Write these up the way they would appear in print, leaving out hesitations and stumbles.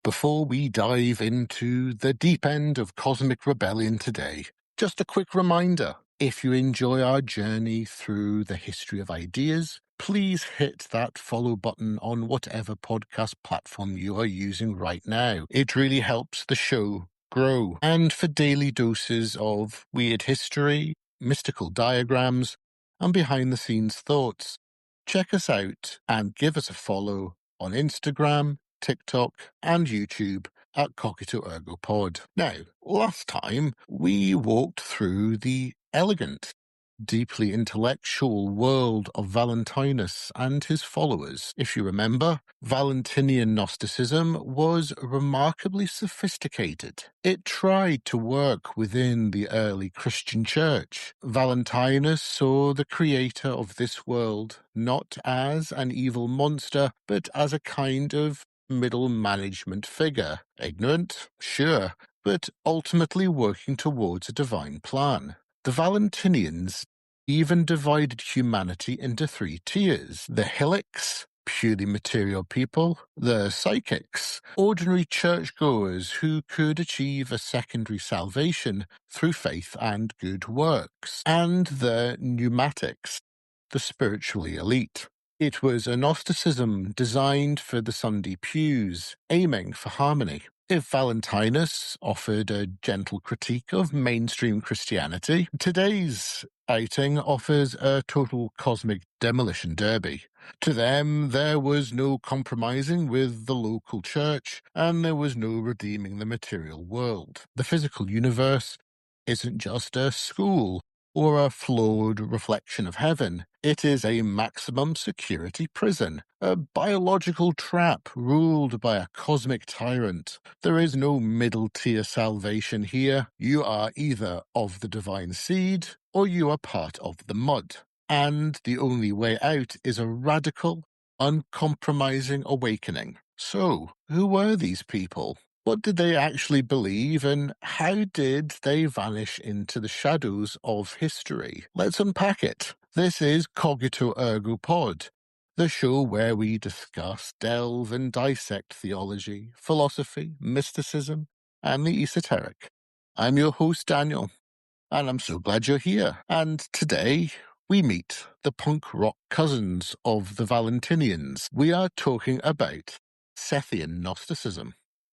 Before we dive into the deep end of cosmic rebellion today, just a quick reminder, if you enjoy our journey through the history of ideas, please hit that follow button on whatever podcast platform you are using right now. It really helps the show grow. And for daily doses of weird history, mystical diagrams, and behind-the-scenes thoughts, check us out and give us a follow on Instagram, TikTok, and YouTube at Cogito Ergo Pod. Now, last time we walked through the elegant, deeply intellectual world of Valentinus and his followers. If you remember, Valentinian Gnosticism was remarkably sophisticated. It tried to work within the early Christian church. Valentinus saw the creator of this world not as an evil monster, but as a kind of middle management figure. Ignorant, sure, but ultimately working towards a divine plan. The Valentinians even divided humanity into three tiers: the Hilics, purely material people; the Psychics, ordinary churchgoers who could achieve a secondary salvation through faith and good works; and the Pneumatics, the spiritually elite. It was a Gnosticism designed for the Sunday pews, aiming for harmony. If Valentinus offered a gentle critique of mainstream Christianity, today's outing offers a total cosmic demolition derby. To them, there was no compromising with the local church, and there was no redeeming the material world. The physical universe isn't just a school or a flawed reflection of heaven. It is a maximum security prison, a biological trap ruled by a cosmic tyrant. There is no middle-tier salvation here. You are either of the divine seed, or you are part of the mud. And the only way out is a radical, uncompromising awakening. So, who were these people? What did they actually believe, and how did they vanish into the shadows of history? Let's unpack it. This is Cogito Ergo Pod, the show where we discuss, delve, and dissect theology, philosophy, mysticism, and the esoteric. I'm your host, Daniel, and I'm so glad you're here. And today, we meet the punk rock cousins of the Valentinians. We are talking about Sethian Gnosticism.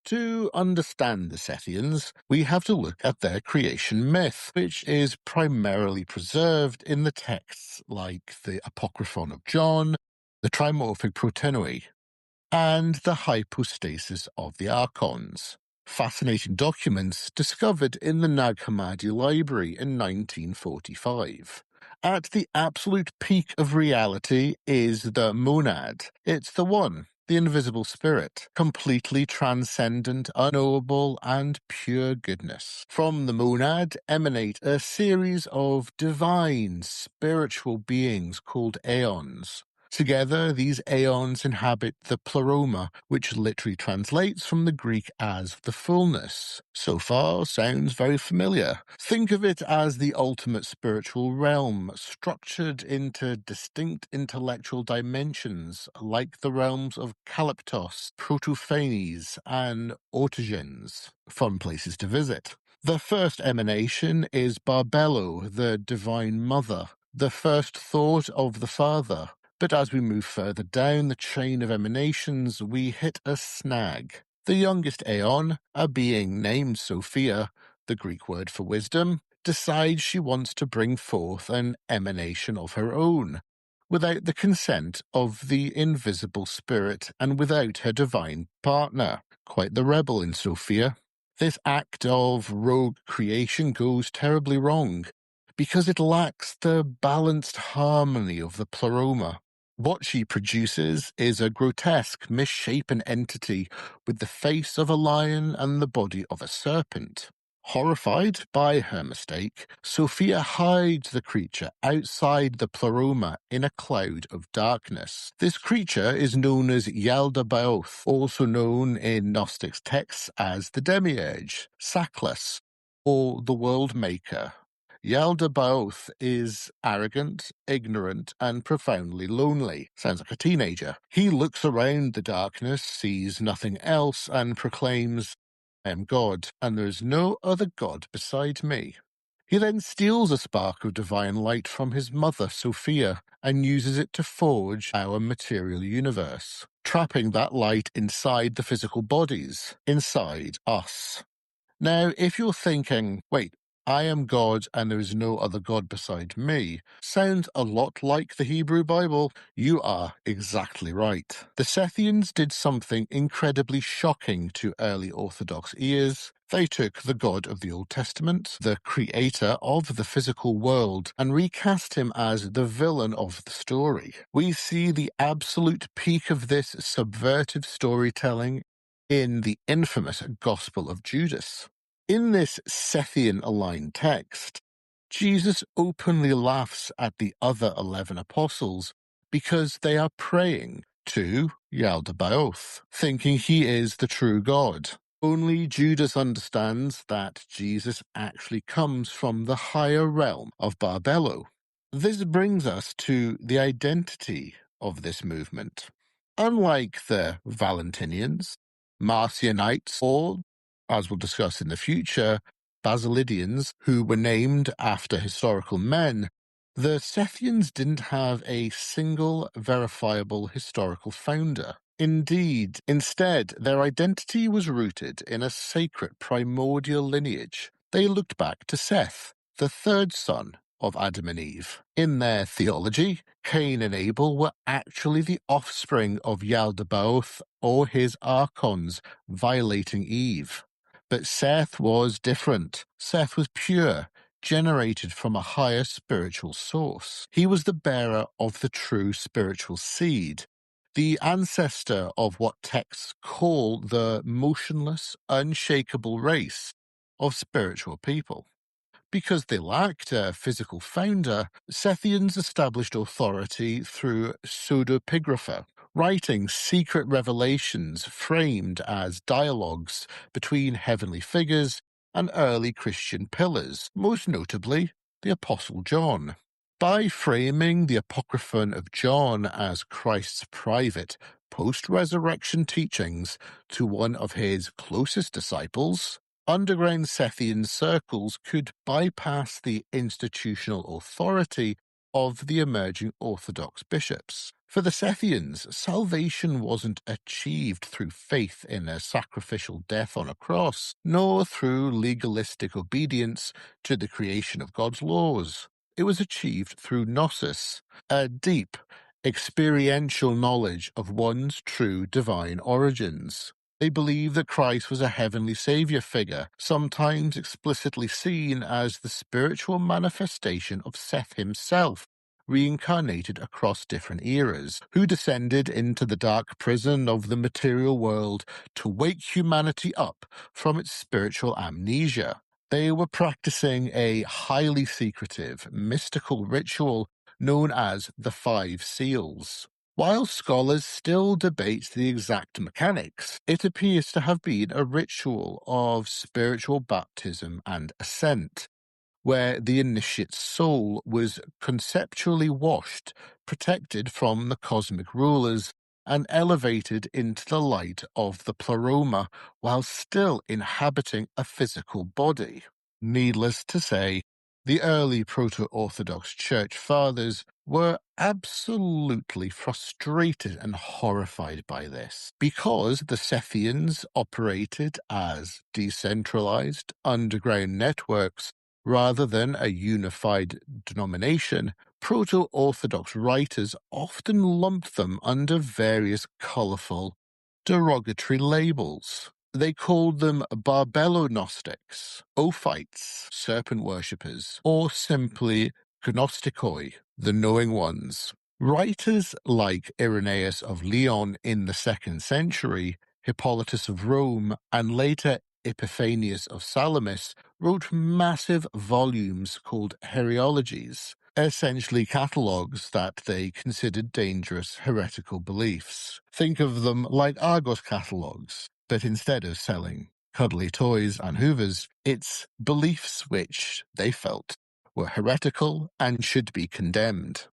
To understand the Sethians, we have to look at their creation myth, which is primarily preserved in the texts like the Apocryphon of John, the Trimorphic Protenoi, and the Hypostasis of the Archons. Fascinating documents discovered in the Nag Hammadi Library in 1945. At the absolute peak of reality is the monad. It's the one, the invisible spirit, completely transcendent, unknowable, and pure goodness. From the monad emanate a series of divine, spiritual beings called aeons. Together, these aeons inhabit the pleroma, which literally translates from the Greek as the fullness. So far, sounds very familiar. Think of it as the ultimate spiritual realm, structured into distinct intellectual dimensions, like the realms of Calyptos, Protophanes, and Ortogens. Fun places to visit. The first emanation is Barbelo, the Divine Mother, the first thought of the Father. But as we move further down the chain of emanations, we hit a snag. The youngest Aeon, a being named Sophia, the Greek word for wisdom, decides she wants to bring forth an emanation of her own, without the consent of the invisible spirit and without her divine partner. Quite the rebel in Sophia. This act of rogue creation goes terribly wrong, because it lacks the balanced harmony of the pleroma. What she produces is a grotesque, misshapen entity with the face of a lion and the body of a serpent. Horrified by her mistake, Sophia hides the creature outside the pleroma in a cloud of darkness. This creature is known as Yaldabaoth, also known in Gnostics texts as the Demiurge, Sackless, or the World Maker. Yaldabaoth is arrogant, ignorant, and profoundly lonely. Sounds like a teenager. He looks around the darkness, sees nothing else, and proclaims, "I am God, and there is no other God beside me." He then steals a spark of divine light from his mother, Sophia, and uses it to forge our material universe, trapping that light inside the physical bodies, inside us. Now, if you're thinking, wait, I am God and there is no other God beside me, sounds a lot like the Hebrew Bible. You are exactly right. The Sethians did something incredibly shocking to early Orthodox ears. They took the God of the Old Testament, the creator of the physical world, and recast him as the villain of the story. We see the absolute peak of this subvertive storytelling in the infamous Gospel of Judas. In this Sethian-aligned text, Jesus openly laughs at the other 11 apostles because they are praying to Yaldabaoth, thinking he is the true God. Only Judas understands that Jesus actually comes from the higher realm of Barbello. This brings us to the identity of this movement. Unlike the Valentinians, Marcionites, or, as we'll discuss in the future, Basilidians, who were named after historical men, the Sethians didn't have a single verifiable historical founder. Indeed, instead, their identity was rooted in a sacred primordial lineage. They looked back to Seth, the third son of Adam and Eve. In their theology, Cain and Abel were actually the offspring of Yaldabaoth or his archons violating Eve. But Seth was different. Seth was pure, generated from a higher spiritual source. He was the bearer of the true spiritual seed, the ancestor of what texts call the motionless, unshakeable race of spiritual people. Because they lacked a physical founder, Sethians established authority through pseudepigrapha, writing secret revelations framed as dialogues between heavenly figures and early Christian pillars, most notably the Apostle John. By framing the Apocryphon of John as Christ's private, post-resurrection teachings to one of his closest disciples, underground Sethian circles could bypass the institutional authority of the emerging Orthodox bishops. For the Sethians, salvation wasn't achieved through faith in a sacrificial death on a cross, nor through legalistic obedience to the creation of God's laws. It was achieved through gnosis, a deep, experiential knowledge of one's true divine origins. They believed that Christ was a heavenly savior figure, sometimes explicitly seen as the spiritual manifestation of Seth himself, reincarnated across different eras, who descended into the dark prison of the material world to wake humanity up from its spiritual amnesia. They were practicing a highly secretive, mystical ritual known as the Five Seals. While scholars still debate the exact mechanics, it appears to have been a ritual of spiritual baptism and ascent, where the initiate's soul was conceptually washed, protected from the cosmic rulers, and elevated into the light of the pleroma while still inhabiting a physical body. Needless to say, the early proto-Orthodox Church Fathers were absolutely frustrated and horrified by this, because the Sethians operated as decentralized underground networks rather than a unified denomination. Proto-Orthodox writers often lumped them under various colorful, derogatory labels. They called them Barbello Gnostics, Ophites, serpent worshippers, or simply Gnostikoi, the knowing ones. Writers like Irenaeus of Lyon in the 2nd century, Hippolytus of Rome, and later Epiphanius of Salamis wrote massive volumes called Heresiologies, essentially catalogues that they considered dangerous heretical beliefs. Think of them like Argos catalogues, but instead of selling cuddly toys and hoovers, it's beliefs which they felt were heretical and should be condemned.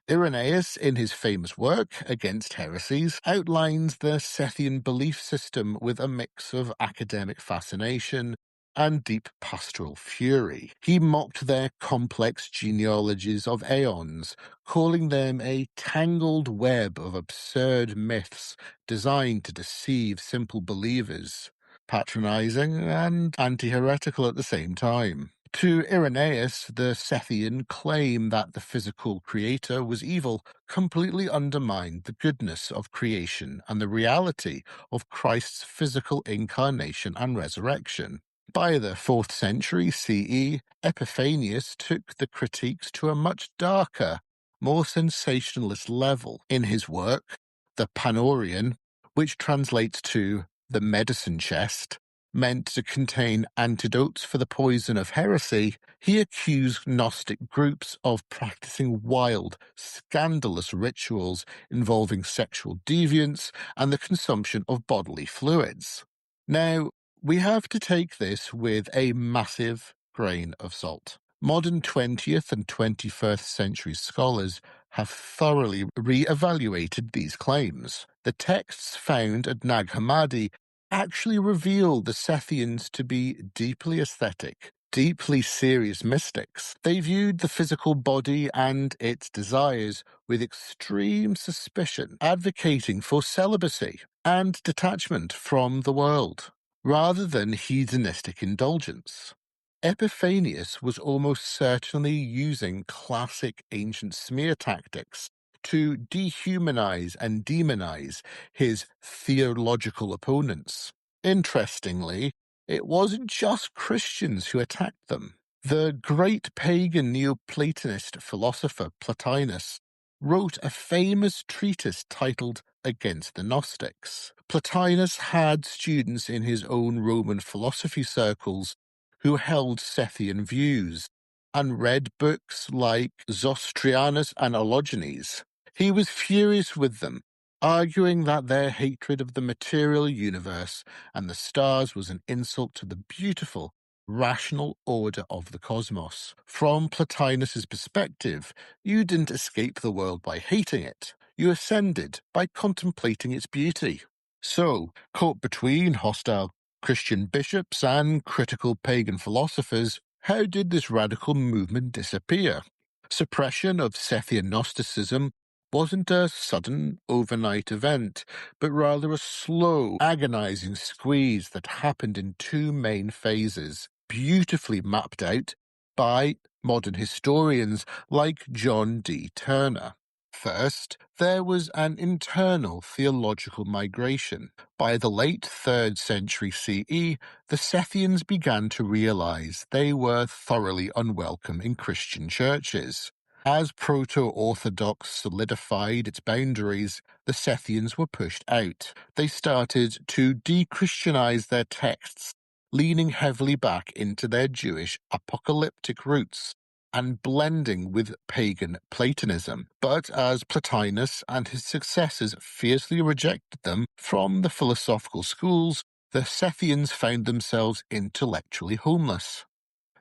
Irenaeus, in his famous work Against Heresies, outlines the Sethian belief system with a mix of academic fascination and deep pastoral fury. He mocked their complex genealogies of aeons, calling them a tangled web of absurd myths designed to deceive simple believers, patronizing and anti-heretical at the same time. To Irenaeus, the Sethian claim that the physical creator was evil completely undermined the goodness of creation and the reality of Christ's physical incarnation and resurrection. By the 4th century CE, Epiphanius took the critiques to a much darker, more sensationalist level in his work, the Panorion, which translates to the medicine chest, meant to contain antidotes for the poison of heresy. He accused Gnostic groups of practicing wild, scandalous rituals involving sexual deviance and the consumption of bodily fluids. Now, we have to take this with a massive grain of salt. Modern 20th and 21st century scholars have thoroughly re-evaluated these claims. The texts found at Nag Hammadi actually revealed the Sethians to be deeply aesthetic, deeply serious mystics. They viewed the physical body and its desires with extreme suspicion, advocating for celibacy and detachment from the world, rather than hedonistic indulgence. Epiphanius was almost certainly using classic ancient smear tactics to dehumanize and demonize his theological opponents. Interestingly, it wasn't just Christians who attacked them. The great pagan Neoplatonist philosopher Plotinus wrote a famous treatise titled Against the Gnostics. Plotinus had students in his own Roman philosophy circles who held Sethian views and read books like Zostrianus and Ologenes. He was furious with them, arguing that their hatred of the material universe and the stars was an insult to the beautiful, rational order of the cosmos. From Plotinus's perspective, you didn't escape the world by hating it. You ascended by contemplating its beauty. So, caught between hostile Christian bishops and critical pagan philosophers, how did this radical movement disappear? Suppression of Sethian Gnosticism wasn't a sudden, overnight event, but rather a slow, agonizing squeeze that happened in two main phases, beautifully mapped out by modern historians like John D. Turner. First, there was an internal theological migration. By the late 3rd century CE, the Sethians began to realize they were thoroughly unwelcome in Christian churches. As proto-Orthodox solidified its boundaries, the Sethians were pushed out. They started to de-Christianize their texts, leaning heavily back into their Jewish apocalyptic roots and blending with pagan Platonism. But as Plotinus and his successors fiercely rejected them from the philosophical schools, the Sethians found themselves intellectually homeless.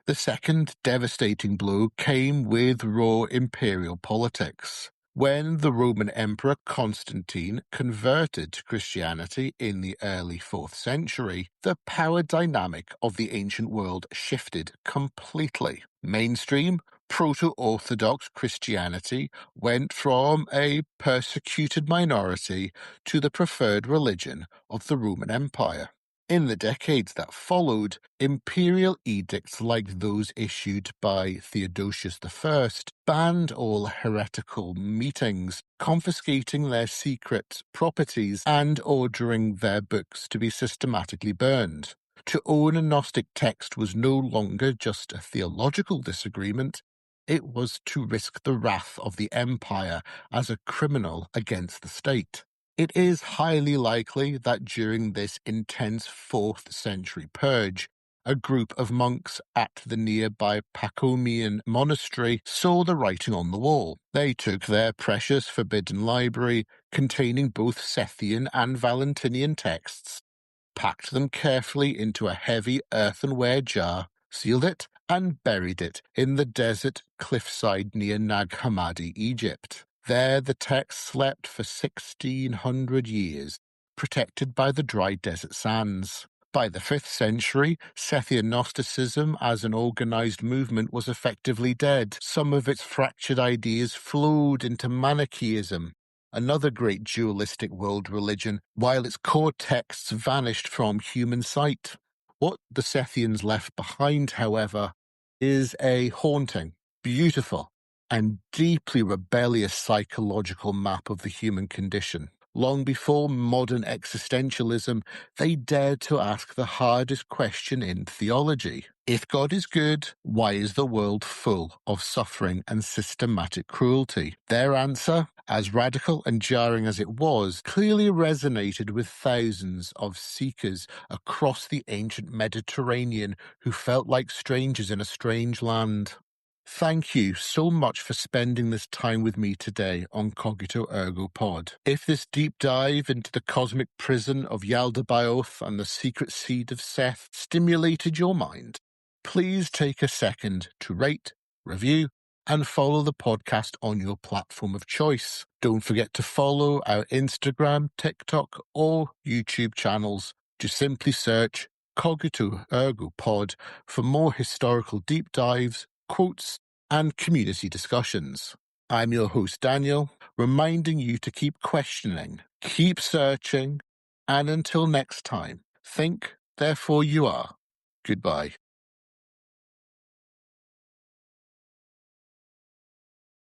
The second devastating blow came with raw imperial politics. When the Roman Emperor Constantine converted to Christianity in the early 4th century, the power dynamic of the ancient world shifted completely. Mainstream, proto-Orthodox Christianity went from a persecuted minority to the preferred religion of the Roman Empire. In the decades that followed, imperial edicts like those issued by Theodosius I banned all heretical meetings, confiscating their secret properties and ordering their books to be systematically burned. To own a Gnostic text was no longer just a theological disagreement, it was to risk the wrath of the empire as a criminal against the state. It is highly likely that during this intense 4th century purge, a group of monks at the nearby Pachomian monastery saw the writing on the wall. They took their precious forbidden library, containing both Sethian and Valentinian texts, packed them carefully into a heavy earthenware jar, sealed it, and buried it in the desert cliffside near Nag Hammadi, Egypt. There the text slept for 1,600 years, protected by the dry desert sands. By the 5th century, Sethian Gnosticism as an organized movement was effectively dead. Some of its fractured ideas flowed into Manichaeism, another great dualistic world religion, while its core texts vanished from human sight. What the Sethians left behind, however, is a haunting, beautiful, and deeply rebellious psychological map of the human condition. Long before modern existentialism, they dared to ask the hardest question in theology. If God is good, why is the world full of suffering and systematic cruelty? Their answer, as radical and jarring as it was, clearly resonated with thousands of seekers across the ancient Mediterranean who felt like strangers in a strange land. Thank you so much for spending this time with me today on Cogito Ergo Pod. If this deep dive into the cosmic prison of Yaldabaoth and the secret seed of Seth stimulated your mind, please take a second to rate, review, and follow the podcast on your platform of choice. Don't forget to follow our Instagram, TikTok, or YouTube channels. Just simply search Cogito Ergo Pod for more historical deep dives, quotes, and community discussions. I'm your host, Daniel, reminding you to keep questioning, keep searching, and until next time, think, therefore you are. Goodbye.